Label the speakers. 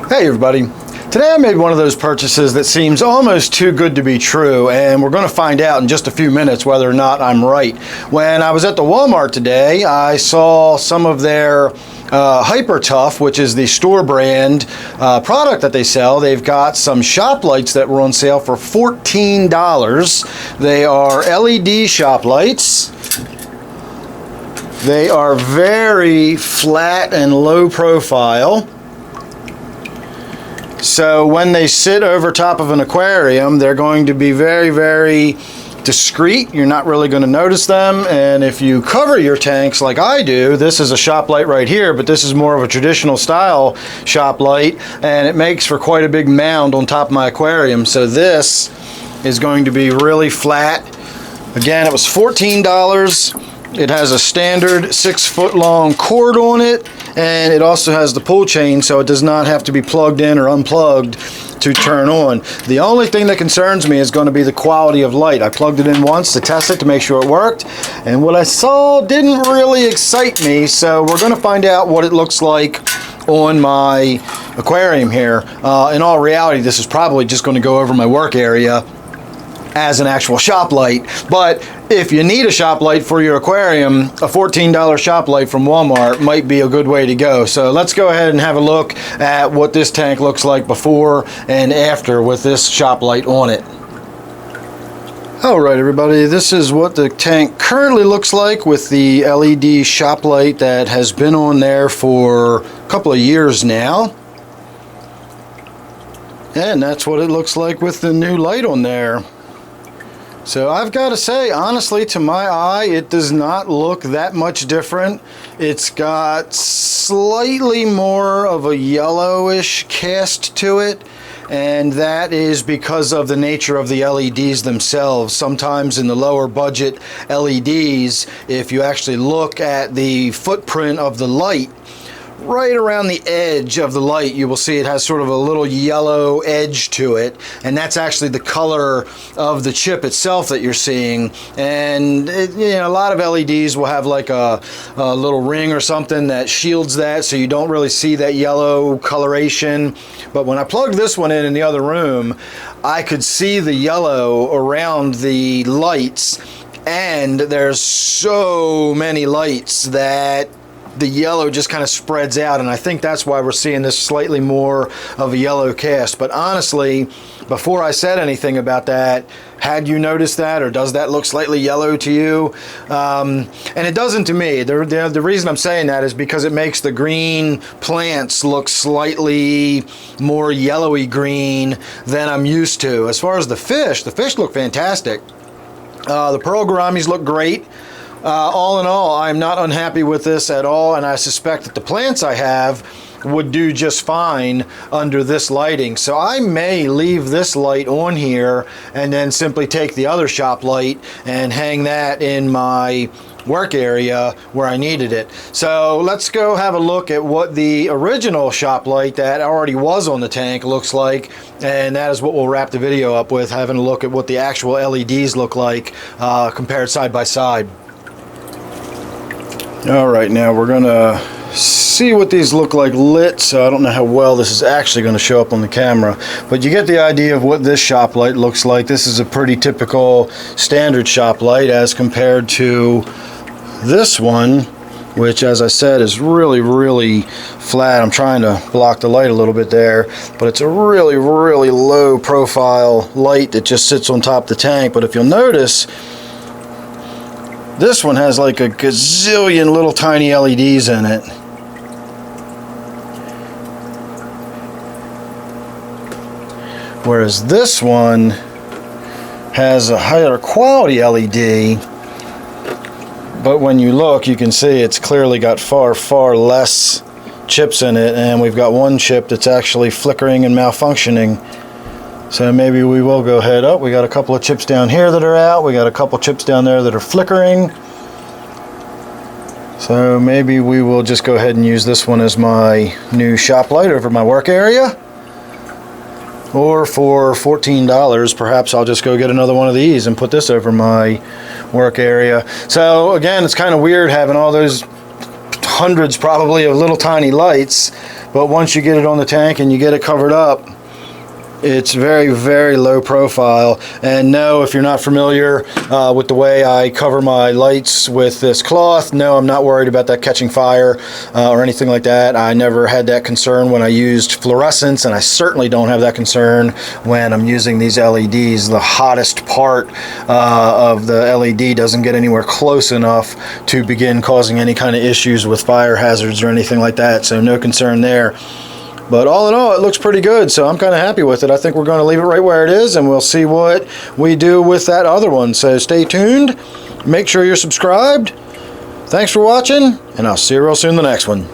Speaker 1: Hey everybody. Today I made one of those purchases that seems almost too good to be true, and we're going to find out in just a few minutes whether or not I'm right. When I was at the Walmart today, I saw some of their Hyper Tough, which is the store brand product that they sell. They've got some shop lights that were on sale for $14. They are LED shop lights. They are very flat and low profile. So when they sit over top of an aquarium, they're going to be very, very discreet. You're not really going to notice them. And if you cover your tanks like I do, this is a shop light right here, but this is more of a traditional style shop light, and it makes for quite a big mound on top of my aquarium. So this is going to be really flat. Again, it was $14. It has a standard 6-foot long cord on it, and it also has the pull chain, so it does not have to be plugged in or unplugged to turn on. The only thing that concerns me is going to be the quality of light. I plugged it in once to test it to make sure it worked, and what I saw didn't really excite me, so we're going to find out what it looks like on my aquarium here. In all reality, this is probably just going to go over my work area as an actual shop light, but if you need a shop light for your aquarium, a $14 shop light from Walmart might be a good way to go. So let's go ahead and have a look at what this tank looks like before and after with this shop light on it. Alright everybody, this is what the tank currently looks like with the LED shop light that has been on there for a couple of years now. And that's what it looks like with the new light on there. So I've got to say, honestly, to my eye, it does not look that much different. It's got slightly more of a yellowish cast to it, and that is because of the nature of the LEDs themselves. Sometimes in the lower budget LEDs, if you actually look at the footprint of the light, right around the edge of the light, you will see it has sort of a little yellow edge to it, and that's actually the color of the chip itself that you're seeing. And a lot of LEDs will have like a little ring or something that shields that, so you don't really see that yellow coloration. But when I plugged this one in the other room, I could see the yellow around the lights, and there's so many lights that the yellow just kind of spreads out, and I think that's why we're seeing this slightly more of a yellow cast. But honestly, before I said anything about that, had you noticed that, or does that look slightly yellow to you? And it doesn't to me. The reason I'm saying that is because it makes the green plants look slightly more yellowy green than I'm used to. As far as the fish look fantastic. The pearl gouramis look great. All in all, I'm not unhappy with this at all, and I suspect that the plants I have would do just fine under this lighting. So I may leave this light on here and then simply take the other shop light and hang that in my work area where I needed it. So let's go have a look at what the original shop light that already was on the tank looks like, and that is what we'll wrap the video up with, having a look at what the actual LEDs look like compared side by side. Alright, now we're going to see what these look like lit, so I don't know how well this is actually going to show up on the camera, but you get the idea of what this shop light looks like. This is a pretty typical standard shop light as compared to this one, which, as I said, is really, really flat. I'm trying to block the light a little bit there, but it's a really, really low profile light that just sits on top of the tank. But if you'll notice, this one has like a gazillion little tiny LEDs in it. Whereas this one has a higher quality LED, but when you look, you can see it's clearly got far, far less chips in it, and we've got one chip that's actually flickering and malfunctioning. So maybe we will go ahead. Oh, we got a couple of chips down here that are out. We got a couple chips down there that are flickering. So maybe we will just go ahead and use this one as my new shop light over my work area. Or for $14, perhaps I'll just go get another one of these and put this over my work area. So again, it's kind of weird having all those hundreds probably of little tiny lights, but once you get it on the tank and you get it covered up, it's very, very low profile. And no, if you're not familiar with the way I cover my lights with this cloth, no, I'm not worried about that catching fire or anything like that. I never had that concern when I used fluorescents, and I certainly don't have that concern when I'm using these LEDs. The hottest part of the LED doesn't get anywhere close enough to begin causing any kind of issues with fire hazards or anything like that, so no concern there. But all in all, it looks pretty good, so I'm kind of happy with it. I think we're going to leave it right where it is, and we'll see what we do with that other one. So stay tuned. Make sure you're subscribed. Thanks for watching, and I'll see you real soon in the next one.